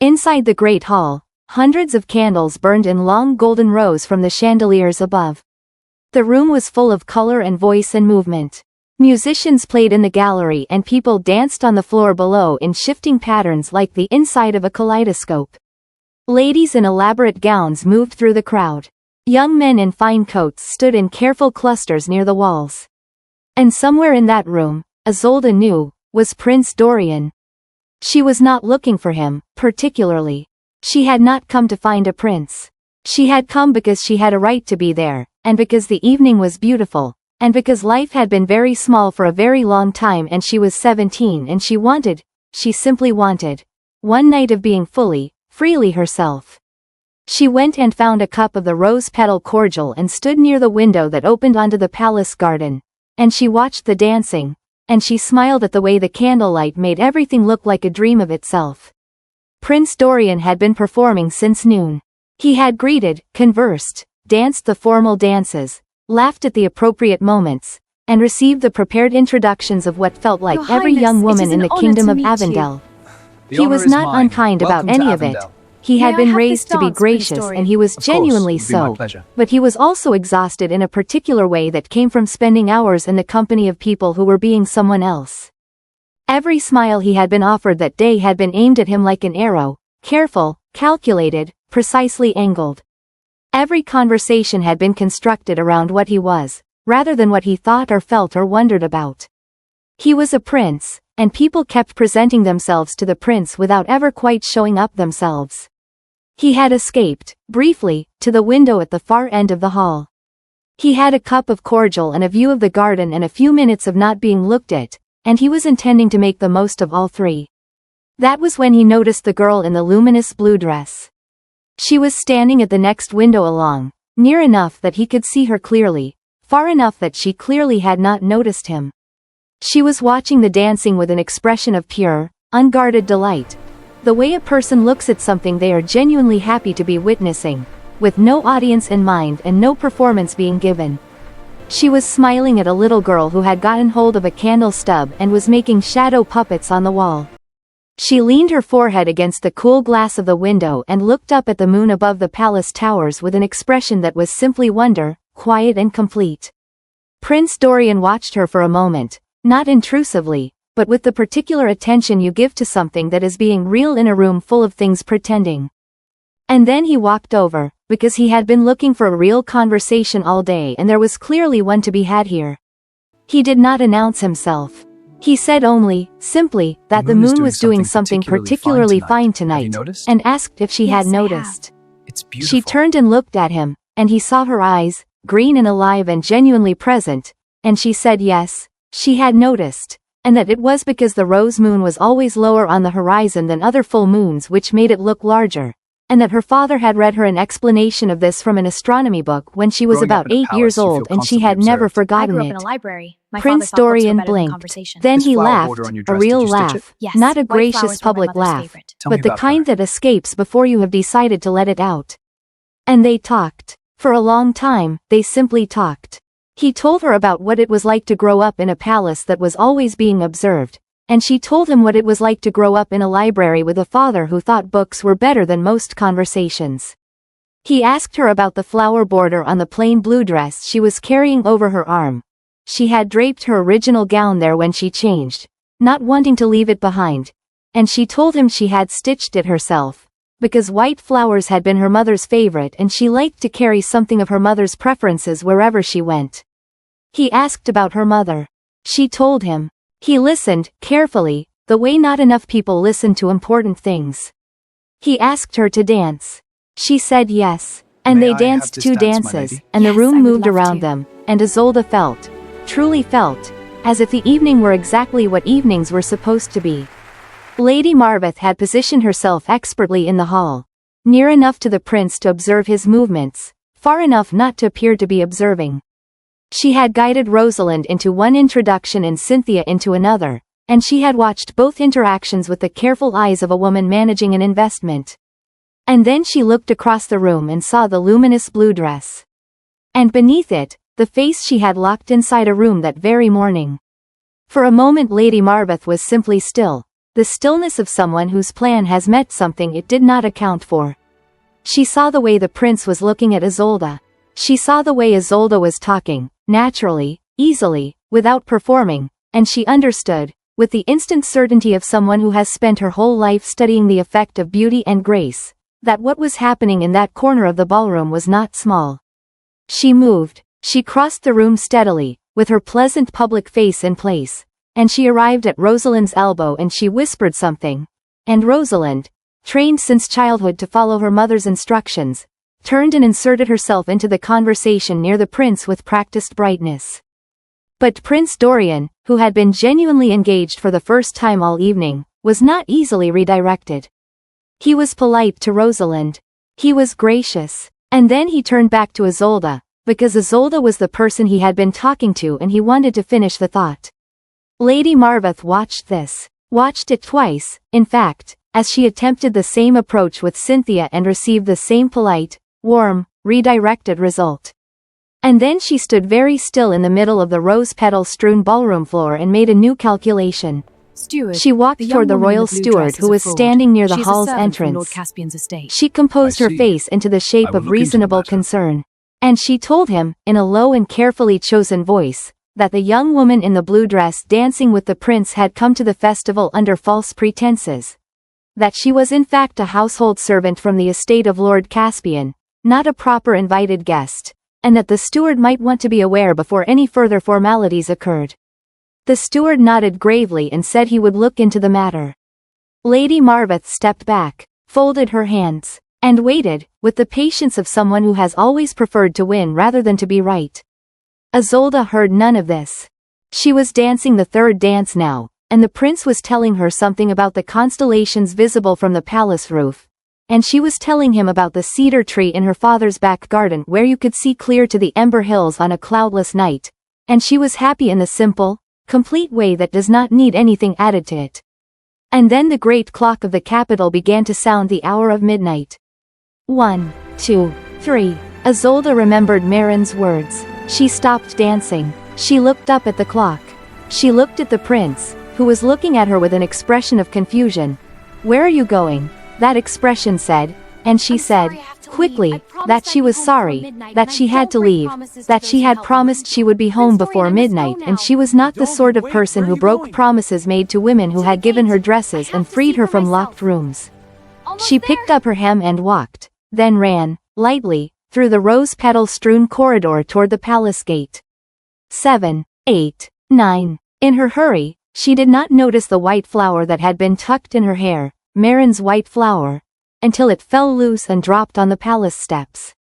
Inside the great hall, hundreds of candles burned in long golden rows from the chandeliers above. The room was full of color and voice and movement. Musicians played in the gallery and people danced on the floor below in shifting patterns like the inside of a kaleidoscope. Ladies in elaborate gowns moved through the crowd. Young men in fine coats stood in careful clusters near the walls. And somewhere in that room, Isolde knew, was Prince Dorian. She was not looking for him, particularly. She had not come to find a prince. She had come because she had a right to be there, and because the evening was beautiful, and because life had been very small for a very long time and she was 17 and she simply wanted, one night of being freely herself. She went and found a cup of the rose petal cordial and stood near the window that opened onto the palace garden, and she watched the dancing, and she smiled at the way the candlelight made everything look like a dream of itself. Prince Dorian had been performing since noon. He had greeted, conversed, danced the formal dances, laughed at the appropriate moments, and received the prepared introductions of what felt like every young woman in the kingdom of Avondale. He was not unkind about any of it. He had been raised to be gracious and he was genuinely so, but he was also exhausted in a particular way that came from spending hours in the company of people who were being someone else. Every smile he had been offered that day had been aimed at him like an arrow, careful, calculated, precisely angled. Every conversation had been constructed around what he was, rather than what he thought or felt or wondered about. He was a prince, and people kept presenting themselves to the prince without ever quite showing up themselves. He had escaped, briefly, to the window at the far end of the hall. He had a cup of cordial and a view of the garden and a few minutes of not being looked at, and he was intending to make the most of all three. That was when he noticed the girl in the luminous blue dress. She was standing at the next window along, near enough that he could see her clearly, far enough that she clearly had not noticed him. She was watching the dancing with an expression of pure, unguarded delight. The way a person looks at something they are genuinely happy to be witnessing, with no audience in mind and no performance being given. She was smiling at a little girl who had gotten hold of a candle stub and was making shadow puppets on the wall. She leaned her forehead against the cool glass of the window and looked up at the moon above the palace towers with an expression that was simply wonder, quiet and complete. Prince Dorian watched her for a moment, not intrusively, but with the particular attention you give to something that is being real in a room full of things pretending. And then he walked over, because he had been looking for a real conversation all day and there was clearly one to be had here. He did not announce himself. He said only, simply, that the moon was doing something particularly fine tonight, and asked if she had noticed. It's beautiful. She turned and looked at him, and he saw her eyes, green and alive and genuinely present, and she said yes, she had noticed, and that it was because the rose moon was always lower on the horizon than other full moons which made it look larger, and that her father had read her an explanation of this from an astronomy book when she was about 8 years old and she had never forgotten I grew up it. in a library. Prince Dorian blinked. Then he laughed, a real laugh, Yes, not a white gracious flowers were my public mother's laugh, favorite. Tell me but the about kind her. that escapes before you have decided to let it out. And they talked. For a long time, they simply talked. He told her about what it was like to grow up in a palace that was always being observed, and she told him what it was like to grow up in a library with a father who thought books were better than most conversations. He asked her about the flower border on the plain blue dress she was carrying over her arm. She had draped her original gown there when she changed, not wanting to leave it behind, and she told him she had stitched it herself, because white flowers had been her mother's favorite and she liked to carry something of her mother's preferences wherever she went. He asked about her mother. She told him. He listened, carefully, the way not enough people listen to important things. He asked her to dance. She said yes, and May they I danced have this 2 dance, my dances, lady? and the Yes, room I would moved love around to. them, and Isolde felt, truly felt, as if the evening were exactly what evenings were supposed to be. Lady Marveth had positioned herself expertly in the hall, near enough to the prince to observe his movements, far enough not to appear to be observing. She had guided Rosalind into one introduction and Cynthia into another, and she had watched both interactions with the careful eyes of a woman managing an investment. And then she looked across the room and saw the luminous blue dress. And beneath it, the face she had locked inside a room that very morning. For a moment Lady Marveth was simply still, the stillness of someone whose plan has met something it did not account for. She saw the way the prince was looking at Isolde. She saw the way Isolde was talking, naturally, easily, without performing, and she understood, with the instant certainty of someone who has spent her whole life studying the effect of beauty and grace, that what was happening in that corner of the ballroom was not small. She moved, she crossed the room steadily, with her pleasant public face in place, and she arrived at Rosalind's elbow and she whispered something. And Rosalind, trained since childhood to follow her mother's instructions, turned and inserted herself into the conversation near the prince with practiced brightness. But Prince Dorian, who had been genuinely engaged for the first time all evening, was not easily redirected. He was polite to Rosalind. He was gracious. And then he turned back to Isolde, because Isolde was the person he had been talking to and he wanted to finish the thought. Lady Marveth watched this. Watched it twice, in fact, as she attempted the same approach with Cynthia and received the same polite, warm, redirected result. And then she stood very still in the middle of the rose-petal-strewn ballroom floor and made a new calculation. Steward, she walked toward the royal steward who was standing near the hall's entrance. She composed her face into the shape of reasonable concern. And she told him, in a low and carefully chosen voice, that the young woman in the blue dress dancing with the prince had come to the festival under false pretenses. That she was in fact a household servant from the estate of Lord Caspian, not a proper invited guest, and that the steward might want to be aware before any further formalities occurred. The steward nodded gravely and said he would look into the matter. Lady Marveth stepped back, folded her hands, and waited, with the patience of someone who has always preferred to win rather than to be right. Isolde heard none of this. She was dancing the third dance now, and the prince was telling her something about the constellations visible from the palace roof, and she was telling him about the cedar tree in her father's back garden where you could see clear to the Ember Hills on a cloudless night, and she was happy in the simple, complete way that does not need anything added to it. And then the great clock of the capital began to sound the hour of midnight. 1, 2, 3. Isolde remembered Marin's words. She stopped dancing. She looked up at the clock. She looked at the prince, who was looking at her with an expression of confusion. "Where are you going?" that expression said, and she said, quickly, that she was sorry, that she had to leave, that she had promised she would be home before midnight and she was not the sort of person who broke promises made to women who had given her dresses and freed her from locked rooms. She picked up her hem and walked, then ran, lightly, through the rose-petal-strewn corridor toward the palace gate. 7, 8, 9. In her hurry, she did not notice the white flower that had been tucked in her hair, Marin's white flower, until it fell loose and dropped on the palace steps.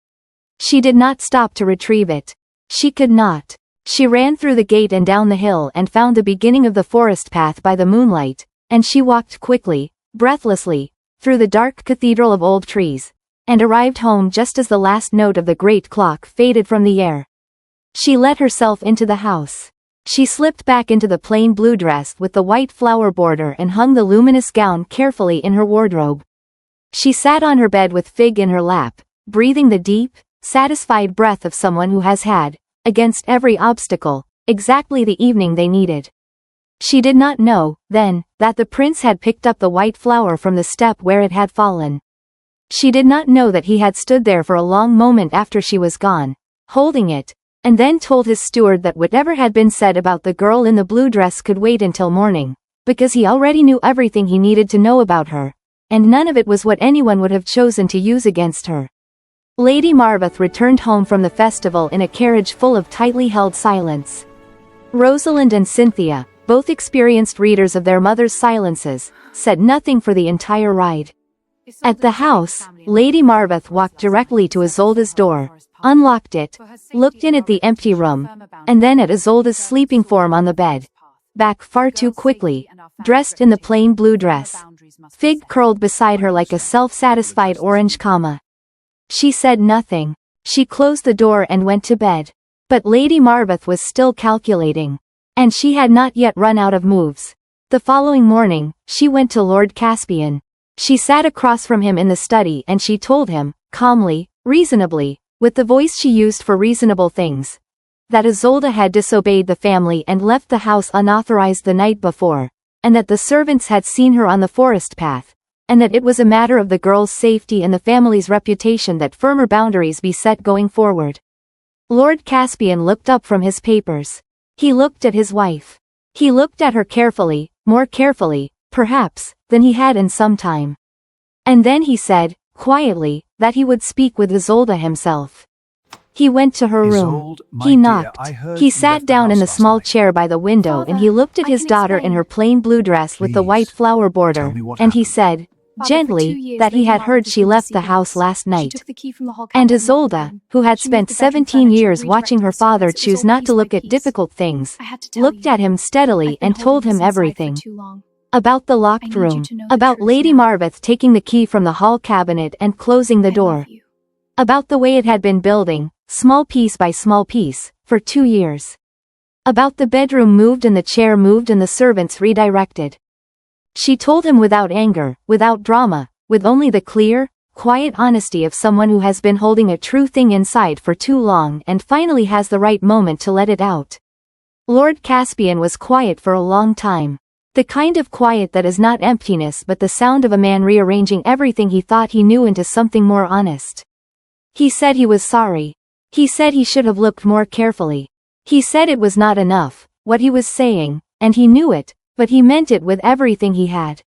She did not stop to retrieve it. She could not. She ran through the gate and down the hill and found the beginning of the forest path by the moonlight, and she walked quickly, breathlessly, through the dark cathedral of old trees, and arrived home just as the last note of the great clock faded from the air. She let herself into the house. She slipped back into the plain blue dress with the white flower border and hung the luminous gown carefully in her wardrobe. She sat on her bed with Fig in her lap, breathing the deep, satisfied breath of someone who has had, against every obstacle, exactly the evening they needed. She did not know, then, that the prince had picked up the white flower from the step where it had fallen. She did not know that he had stood there for a long moment after she was gone, holding it, and then told his steward that whatever had been said about the girl in the blue dress could wait until morning, because he already knew everything he needed to know about her, and none of it was what anyone would have chosen to use against her. Lady Marveth returned home from the festival in a carriage full of tightly held silence. Rosalind and Cynthia, both experienced readers of their mother's silences, said nothing for the entire ride. At the house, Lady Marveth walked directly to Isolde's door, unlocked it, looked in at the empty room, and then at Isolde's sleeping form on the bed, back far too quickly, dressed in the plain blue dress. Fig curled beside her like a self-satisfied orange comma. She said nothing. She closed the door and went to bed. But Lady Marveth was still calculating. And she had not yet run out of moves. The following morning, she went to Lord Caspian. She sat across from him in the study and she told him, calmly, reasonably, with the voice she used for reasonable things, that Isolde had disobeyed the family and left the house unauthorized the night before, and that the servants had seen her on the forest path, and that it was a matter of the girl's safety and the family's reputation that firmer boundaries be set going forward. Lord Caspian looked up from his papers. He looked at his wife. He looked at her carefully, more carefully, perhaps, than he had in some time. And then he said, quietly, that he would speak with Isolde himself. He went to her room. He knocked. He sat down in the small chair by the window and he looked at his daughter in her plain blue dress with the white flower border, and he said, gently, that he had heard she left the house last night. And Isolde, who had spent 17 years watching her father choose not to look at difficult things, looked at him steadily and told him everything. About the locked room, about Lady Marveth taking the key from the hall cabinet and closing the door. About the way it had been building, small piece by small piece, for 2 years. About the bedroom moved and the chair moved and the servants redirected. She told him without anger, without drama, with only the clear, quiet honesty of someone who has been holding a true thing inside for too long and finally has the right moment to let it out. Lord Caspian was quiet for a long time. The kind of quiet that is not emptiness but the sound of a man rearranging everything he thought he knew into something more honest. He said he was sorry. He said he should have looked more carefully. He said it was not enough, what he was saying, and he knew it, but he meant it with everything he had.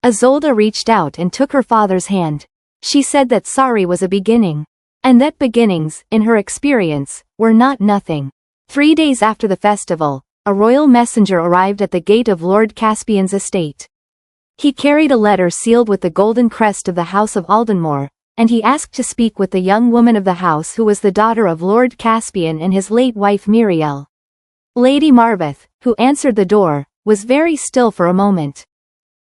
Isolde reached out and took her father's hand. She said that sorry was a beginning. And that beginnings, in her experience, were not nothing. 3 days after the festival, a royal messenger arrived at the gate of Lord Caspian's estate. He carried a letter sealed with the golden crest of the House of Aldenmore, and he asked to speak with the young woman of the house who was the daughter of Lord Caspian and his late wife Muriel. Lady Marveth, who answered the door, was very still for a moment.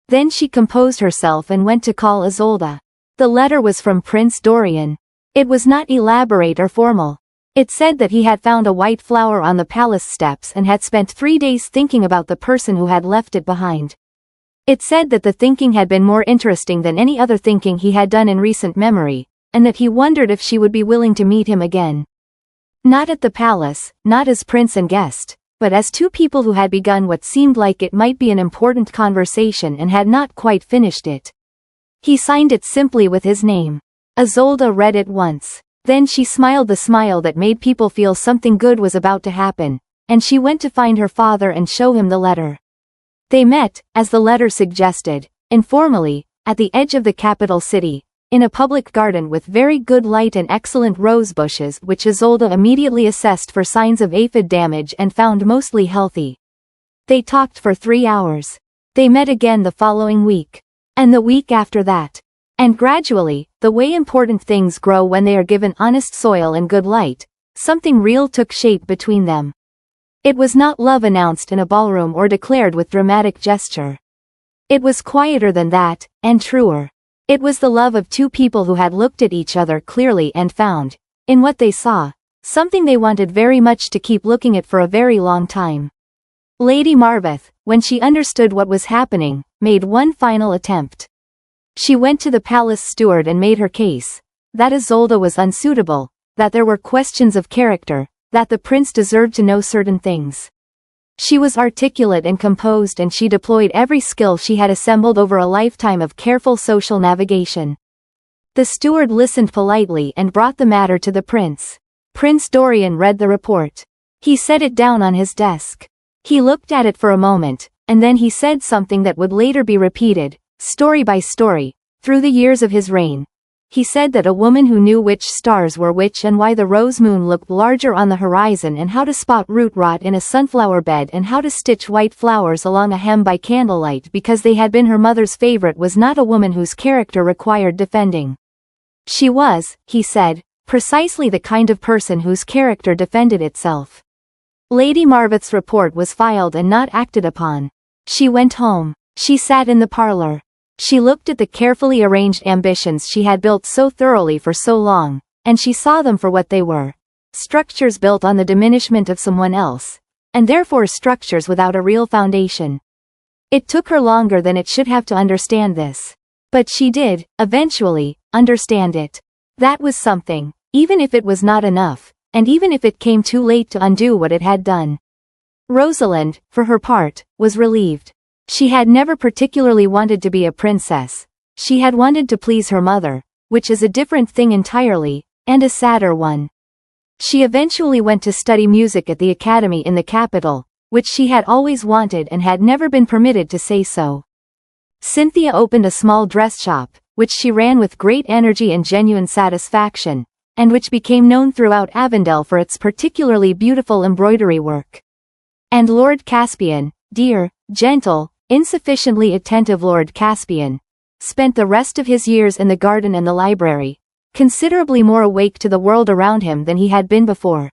Then she composed herself and went to call Isolde. The letter was from Prince Dorian. It was not elaborate or formal. It said that he had found a white flower on the palace steps and had spent 3 days thinking about the person who had left it behind. It said that the thinking had been more interesting than any other thinking he had done in recent memory, and that he wondered if she would be willing to meet him again. Not at the palace, not as prince and guest, but as two people who had begun what seemed like it might be an important conversation and had not quite finished it. He signed it simply with his name. Isolde read it once. Then she smiled the smile that made people feel something good was about to happen, and she went to find her father and show him the letter. They met, as the letter suggested, informally, at the edge of the capital city, in a public garden with very good light and excellent rose bushes which Isolde immediately assessed for signs of aphid damage and found mostly healthy. They talked for 3 hours. They met again the following week. And the week after that. And gradually, the way important things grow when they are given honest soil and good light, something real took shape between them. It was not love announced in a ballroom or declared with dramatic gesture. It was quieter than that, and truer. It was the love of two people who had looked at each other clearly and found, in what they saw, something they wanted very much to keep looking at for a very long time. Lady Marveth, when she understood what was happening, made one final attempt. She went to the palace steward and made her case, that Isolde was unsuitable, that there were questions of character, that the prince deserved to know certain things. She was articulate and composed and she deployed every skill she had assembled over a lifetime of careful social navigation. The steward listened politely and brought the matter to the prince. Prince Dorian read the report. He set it down on his desk. He looked at it for a moment, and then he said something that would later be repeated, story by story, through the years of his reign. He said that a woman who knew which stars were which and why the rose moon looked larger on the horizon and how to spot root rot in a sunflower bed and how to stitch white flowers along a hem by candlelight because they had been her mother's favorite was not a woman whose character required defending. She was, he said, precisely the kind of person whose character defended itself. Lady Marveth's report was filed and not acted upon. She went home. She sat in the parlor. She looked at the carefully arranged ambitions she had built so thoroughly for so long, and she saw them for what they were. Structures built on the diminishment of someone else, and therefore structures without a real foundation. It took her longer than it should have to understand this. But she did, eventually, understand it. That was something, even if it was not enough, and even if it came too late to undo what it had done. Rosalind, for her part, was relieved. She had never particularly wanted to be a princess. She had wanted to please her mother, which is a different thing entirely, and a sadder one. She eventually went to study music at the academy in the capital, which she had always wanted and had never been permitted to say so. Cynthia opened a small dress shop, which she ran with great energy and genuine satisfaction, and which became known throughout Avondale for its particularly beautiful embroidery work. And Lord Caspian, dear, gentle, insufficiently attentive Lord Caspian, spent the rest of his years in the garden and the library, considerably more awake to the world around him than he had been before.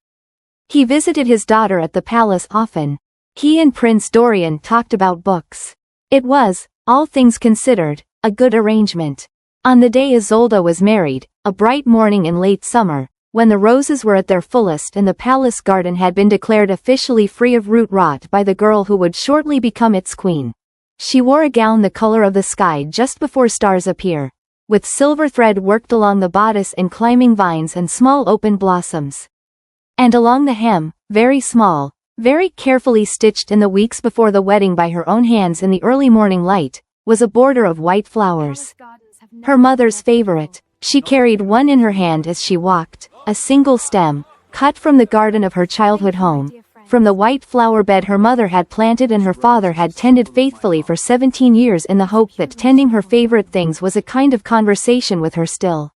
He visited his daughter at the palace often. He and Prince Dorian talked about books. It was, all things considered, a good arrangement. On the day Isolde was married, a bright morning in late summer, when the roses were at their fullest and the palace garden had been declared officially free of root rot by the girl who would shortly become its queen, she wore a gown the color of the sky just before stars appear, with silver thread worked along the bodice in climbing vines and small open blossoms. And along the hem, very small, very carefully stitched in the weeks before the wedding by her own hands in the early morning light, was a border of white flowers. Her mother's favorite. She carried one in her hand as she walked, a single stem, cut from the garden of her childhood home, from the white flower bed her mother had planted and her father had tended faithfully for 17 years in the hope that tending her favorite things was a kind of conversation with her still.